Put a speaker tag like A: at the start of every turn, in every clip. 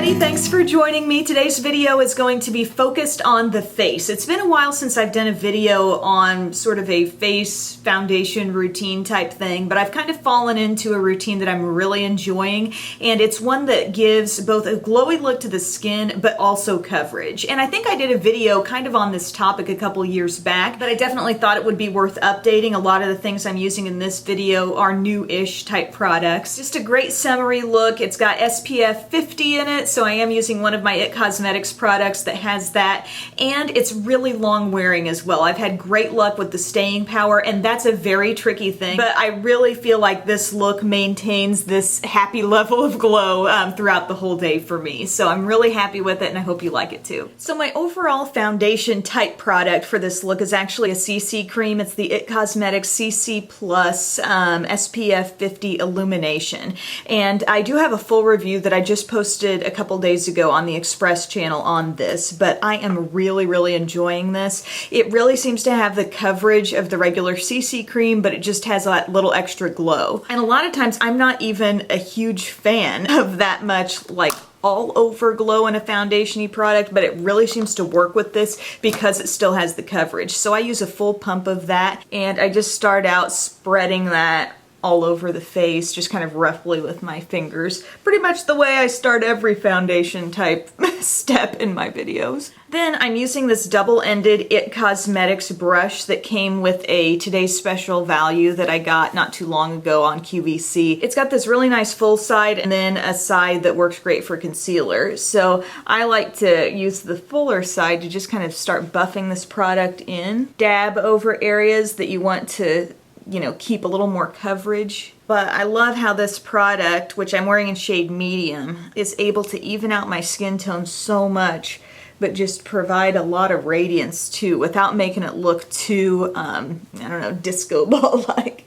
A: everybody, thanks for joining me. Today's video is going to be focused on the face. It's been a while since I've done a video on sort of a face foundation routine type thing, but I've kind of fallen into a routine that I'm really enjoying, and it's one that gives both a glowy look to the skin but also coverage. And I think I did a video kind of on this topic a couple years back, but I definitely thought it would be worth updating. A lot of the things I'm using in this video are new-ish type products. Just a great summery look. It's got SPF 50 in it, so I am using one of my IT Cosmetics products that has that, and it's really long wearing as well. I've had great luck with the staying power, and that's a very tricky thing, but I really feel like this look maintains this happy level of glow throughout the whole day for me. So I'm really happy with it, and I hope you like it too. So my overall foundation type product for this look is actually a CC cream. It's the IT Cosmetics CC Plus SPF 50 Illumination, and I do have a full review that I just posted a couple days ago on the Express channel on this, but I am really enjoying this. It really seems to have the coverage of the regular CC cream, but it just has that little extra glow. And a lot of times I'm not even a huge fan of that much like all over glow in a foundation-y product, but it really seems to work with this because it still has the coverage. So I use a full pump of that, and I just start out spreading that all over the face, just kind of roughly with my fingers. Pretty much the way I start every foundation type step in my videos. Then I'm using this double-ended IT Cosmetics brush that came with a Today's Special value that I got not too long ago on QVC. It's got this really nice full side and then a side that works great for concealer. So I like to use the fuller side to just kind of start buffing this product in. Dab over areas that you want to, you know, keep a little more coverage. But I love how this product, which I'm wearing in shade medium, is able to even out my skin tone so much, but just provide a lot of radiance too, without making it look too, I don't know, disco ball-like.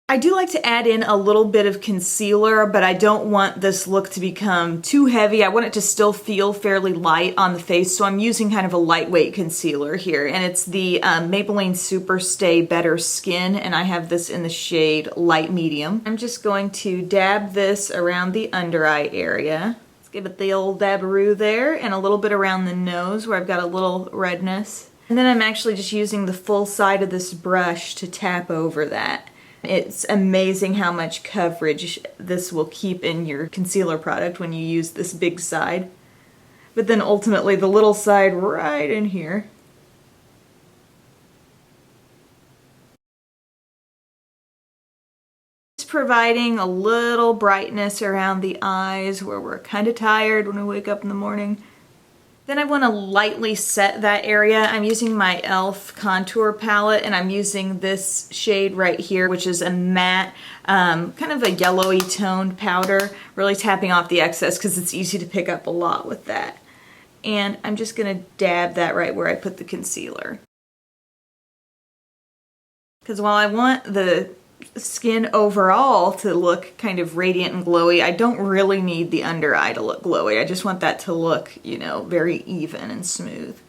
A: I do like to add in a little bit of concealer, but I don't want this look to become too heavy. I want it to still feel fairly light on the face, so I'm using kind of a lightweight concealer here, and it's the Maybelline Super Stay Better Skin, and I have this in the shade light medium. I'm just going to dab this around the under eye area. Let's give it the old dabaroo there, and a little bit around the nose where I've got a little redness. And then I'm actually just using the full side of this brush to tap over that. It's amazing how much coverage this will keep in your concealer product when you use this big side. But then ultimately the little side right in here. Just providing a little brightness around the eyes where we're kind of tired when we wake up in the morning. Then I want to lightly set that area. I'm using my e.l.f. contour palette, and I'm using this shade right here, which is a matte, kind of a yellowy toned powder, really tapping off the excess because it's easy to pick up a lot with that. And I'm just going to dab that right where I put the concealer. Because while I want the skin overall to look kind of radiant and glowy, I don't really need the under eye to look glowy. I just want that to look, you know, very even and smooth.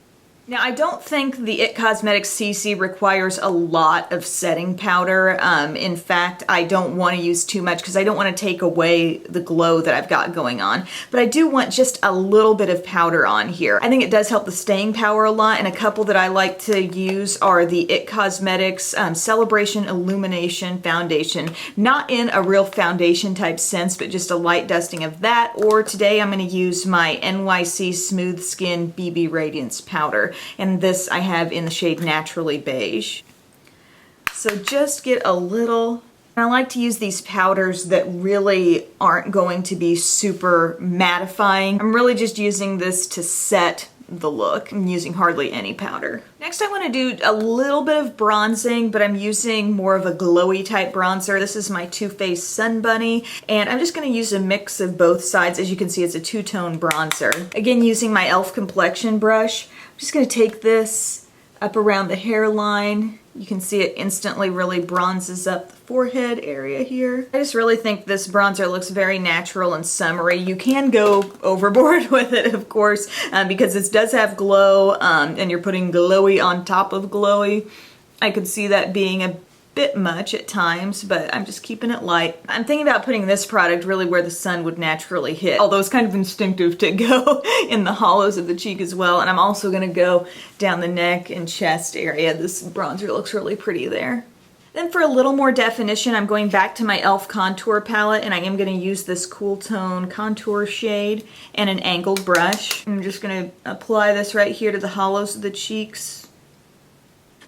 A: Now, I don't think the IT Cosmetics CC requires a lot of setting powder. In fact, I don't want to use too much because I don't want to take away the glow that I've got going on. But I do want just a little bit of powder on here. I think it does help the staying power a lot, and a couple that I like to use are the IT Cosmetics Celebration Illumination Foundation. Not in a real foundation type sense, but just a light dusting of that. Or today I'm going to use my NYC Smooth Skin BB Radiance Powder. And this I have in the shade Naturally Beige. So just get a little, and I like to use these powders that really aren't going to be super mattifying. I'm really just using this to set the look. I'm using hardly any powder. Next I want to do a little bit of bronzing, but I'm using more of a glowy type bronzer. This is my Too Faced Sun Bunny, and I'm just going to use a mix of both sides. As you can see, it's a two-tone bronzer. Again, using my e.l.f. complexion brush. I'm just going to take this up around the hairline. You can see it instantly really bronzes up the forehead area here. I just really think this bronzer looks very natural and summery. You can go overboard with it, of course, because this does have glow, and you're putting glowy on top of glowy. I could see that being a bit much at times, but I'm just keeping it light. I'm thinking about putting this product really where the sun would naturally hit, although it's kind of instinctive to go in the hollows of the cheek as well. And I'm also gonna go down the neck and chest area. This bronzer looks really pretty there. Then for a little more definition, I'm going back to my e.l.f. contour palette, and I am going to use this Cool Tone contour shade and an angled brush. I'm just going to apply this right here to the hollows of the cheeks.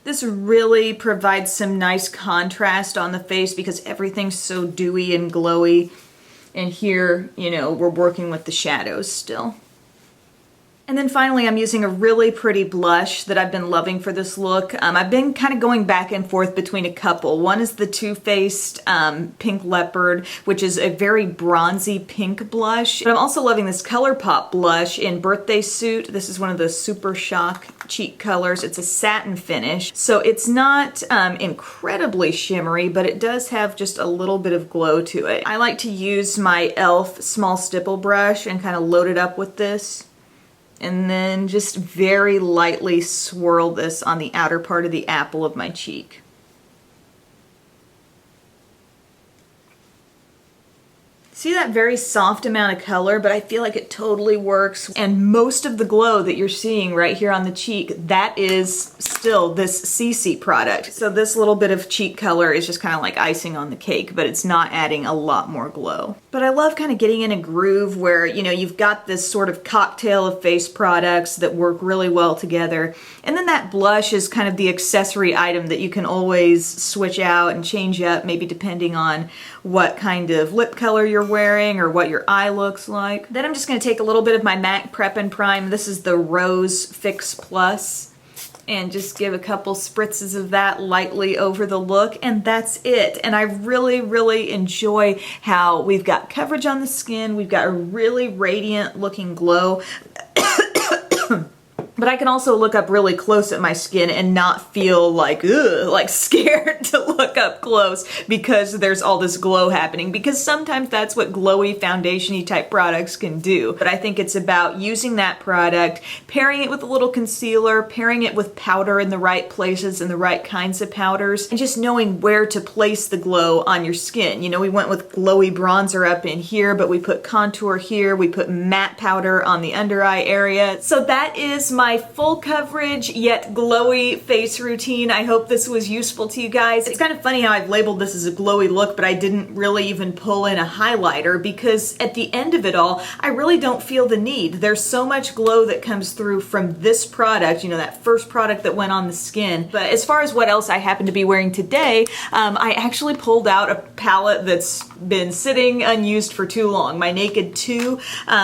A: This really provides some nice contrast on the face because everything's so dewy and glowy. And here, you know, we're working with the shadows still. And then finally, I'm using a really pretty blush that I've been loving for this look. I've been kind of going back and forth between a couple. One is the Too Faced Pink Leopard, which is a very bronzy pink blush. But I'm also loving this ColourPop blush in Birthday Suit. This is one of the Super Shock cheek colors. It's a satin finish, so it's not incredibly shimmery, but it does have just a little bit of glow to it. I like to use my e.l.f. small stipple brush and kind of load it up with this. And then just very lightly swirl this on the outer part of the apple of my cheek. See that very soft amount of color, but I feel like it totally works. And most of the glow that you're seeing right here on the cheek, that is still this CC product. So this little bit of cheek color is just kind of like icing on the cake, but it's not adding a lot more glow. But I love kind of getting in a groove where, you know, you've got this sort of cocktail of face products that work really well together. And then that blush is kind of the accessory item that you can always switch out and change up, maybe depending on what kind of lip color you're wearing or what your eye looks like. Then I'm just going to take a little bit of my MAC Prep and Prime. This is the Rose Fix Plus, and just give a couple spritzes of that lightly over the look, and that's it. And I really, really enjoy how we've got coverage on the skin. We've got a really radiant looking glow. But I can also look up really close at my skin and not feel like, ugh, like scared to look up close because there's all this glow happening. Because sometimes that's what glowy foundation-y type products can do. But I think it's about using that product, pairing it with a little concealer, pairing it with powder in the right places and the right kinds of powders, and just knowing where to place the glow on your skin. You know, we went with glowy bronzer up in here, but we put contour here, we put matte powder on the under eye area. So that is my full coverage yet glowy face routine. I hope this was useful to you guys. It's kind of funny how I've labeled this as a glowy look, but I didn't really even pull in a highlighter because at the end of it all, I really don't feel the need. There's so much glow that comes through from this product, you know, that first product that went on the skin. But as far as what else I happen to be wearing today, I actually pulled out a palette that's been sitting unused for too long, my Naked 2.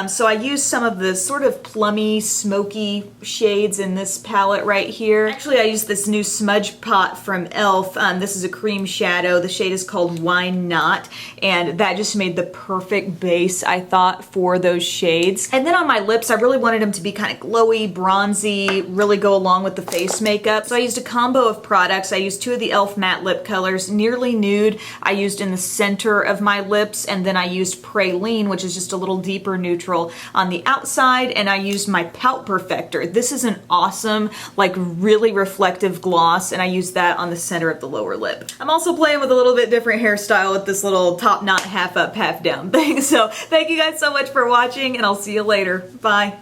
A: So I used some of the sort of plummy, smoky shades in this palette right here. Actually, I used this new smudge pot from e.l.f. This is a cream shadow. The shade is called Wine Not, and that just made the perfect base, I thought, for those shades. And then on my lips, I really wanted them to be kind of glowy, bronzy, really go along with the face makeup. So I used a combo of products. I used two of the e.l.f. matte lip colors, Nearly Nude I used in the center of my lips, and then I used Praline, which is just a little deeper neutral on the outside, and I used my Pout Perfector. This is an awesome, like really reflective gloss, and I used that on the center of the lower lip. I'm also playing with a little bit different hairstyle with this little top knot half up, half down thing. So thank you guys so much for watching, and I'll see you later. Bye.